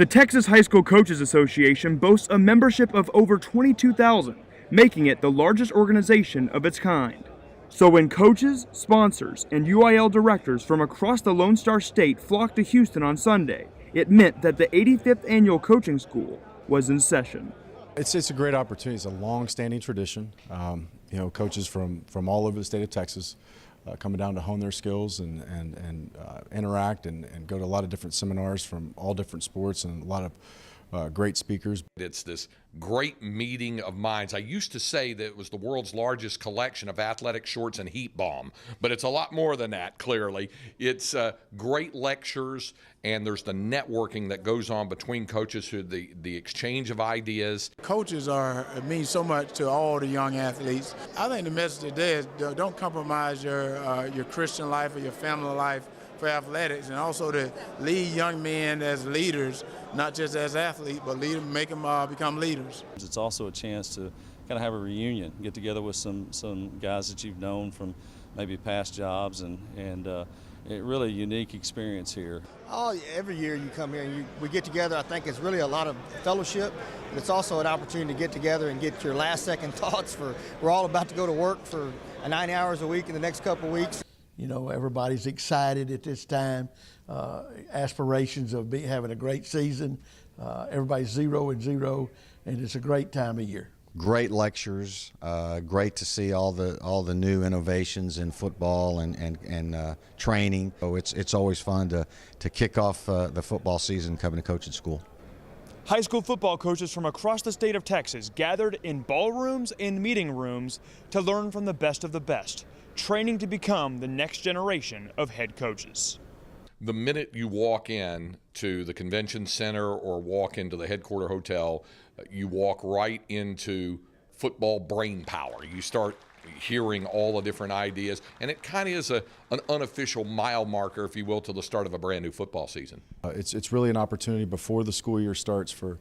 The Texas High School Coaches Association boasts a membership of over 22,000, making it the largest organization of its kind. So when coaches, sponsors, and UIL directors from across the Lone Star State flocked to Houston on Sunday, it meant that the 85th Annual Coaching School was in session. It's a great opportunity. It's a long-standing tradition. Coaches from all over the state of Texas coming down to hone their skills and interact and go to a lot of different seminars from all different sports and a lot of great speakers. It's this great meeting of minds. I used to say that it was the world's largest collection of athletic shorts and heat balm, but it's a lot more than that, clearly. It's great lectures, and there's the networking that goes on between coaches, who the exchange of ideas. Coaches it means so much to all the young athletes. I think the message today is don't compromise your Christian life or your family life for athletics, and also to lead young men as leaders, not just as athletes, but make them become leaders. It's also a chance to kind of have a reunion, get together with some guys that you've known from maybe past jobs, and a really unique experience here. Every year you come here and we get together. I think it's really a lot of fellowship, but it's also an opportunity to get together and get your last second thoughts. We're all about to go to work for 9 hours a week in the next couple of weeks. You know, everybody's excited at this time, aspirations of having a great season. Everybody's 0-0, and it's a great time of year. Great lectures, great to see all the new innovations in football and training. So it's always fun to kick off the football season coming to coaching school. High school football coaches from across the state of Texas gathered in ballrooms and meeting rooms to learn from the best of the best, training to become the next generation of head coaches. The minute you walk in to the convention center or walk into the headquarter hotel, you walk right into football brain power. You start hearing all the different ideas, and it kind of is an unofficial mile marker, if you will, to the start of a brand new football season. It's really an opportunity before the school year starts for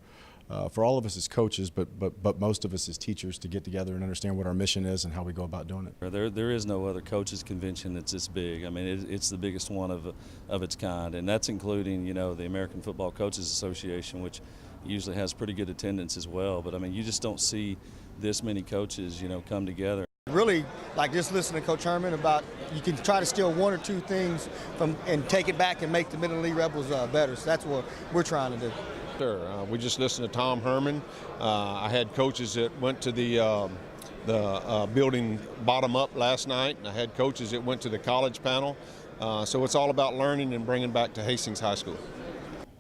all of us as coaches, but most of us as teachers, to get together and understand what our mission is and how we go about doing it. There is no other coaches convention that's this big. I mean, it's the biggest one of its kind, and that's including, the American Football Coaches Association, which usually has pretty good attendance as well. But I mean, you just don't see this many coaches, come together. Really, like just listening to Coach Herman about you can try to steal one or two things and take it back and make the Middle League Rebels better. So that's what we're trying to do. Sure. We just listened to Tom Herman. I had coaches that went to the building bottom up last night, and I had coaches that went to the college panel. So it's all about learning and bringing back to Hastings High School.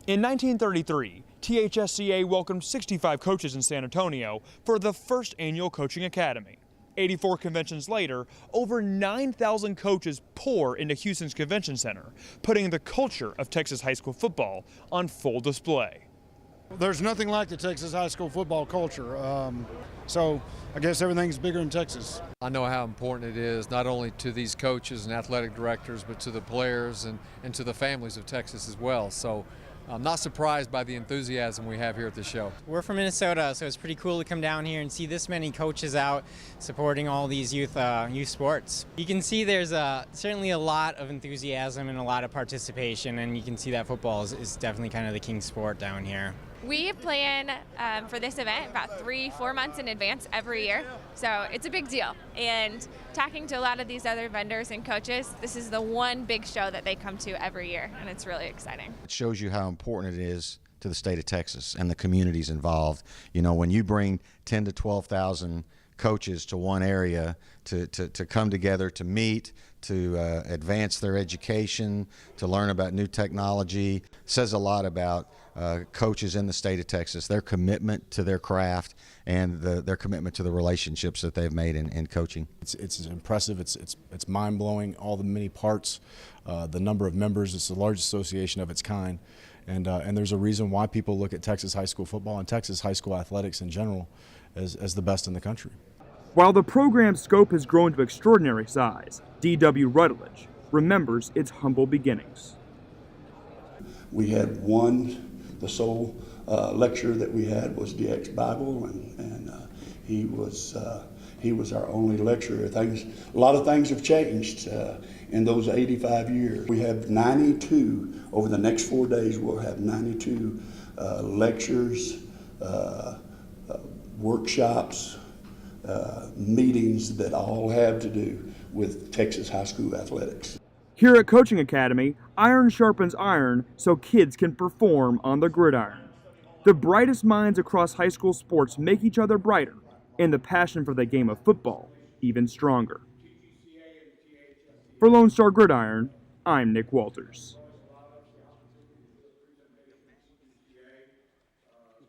In 1933, THSCA welcomed 65 coaches in San Antonio for the first annual coaching academy. 84 conventions later, over 9,000 coaches pour into Houston's convention center, putting the culture of Texas high school football on full display. There's nothing like the Texas high school football culture, so I guess everything's bigger in Texas. I know how important it is, not only to these coaches and athletic directors, but to the players and to the families of Texas as well. So I'm not surprised by the enthusiasm we have here at the show. We're from Minnesota, so it's pretty cool to come down here and see this many coaches out supporting all these youth sports. You can see there's certainly a lot of enthusiasm and a lot of participation, and you can see that football is definitely kind of the king sport down here. We plan for this event about 3-4 months in advance every year, so it's a big deal. And talking to a lot of these other vendors and coaches, this is the one big show that they come to every year, and it's really exciting. It shows you how important it is to the state of Texas and the communities involved. When you bring 10 to 12,000 coaches to one area to come together to meet, to advance their education, to learn about new technology, says a lot about coaches in the state of Texas, their commitment to their craft and their commitment to the relationships that they've made in coaching. It's impressive. It's mind-blowing, all the many parts, the number of members. It's the largest association of its kind. And there's a reason why people look at Texas high school football and Texas high school athletics in general as the best in the country. While the program's scope has grown to extraordinary size, D.W. Rutledge remembers its humble beginnings. We had the sole lecture that we had was DX Bible, and he was he was our only lecturer. A lot of things have changed in those 85 years. We have 92, over the next 4 days, we'll have 92 lectures, workshops, meetings that all have to do with Texas high school athletics. Here at Coaching Academy, iron sharpens iron so kids can perform on the gridiron. The brightest minds across high school sports make each other brighter, and the passion for the game of football even stronger. For Lone Star Gridiron, I'm Nick Walters.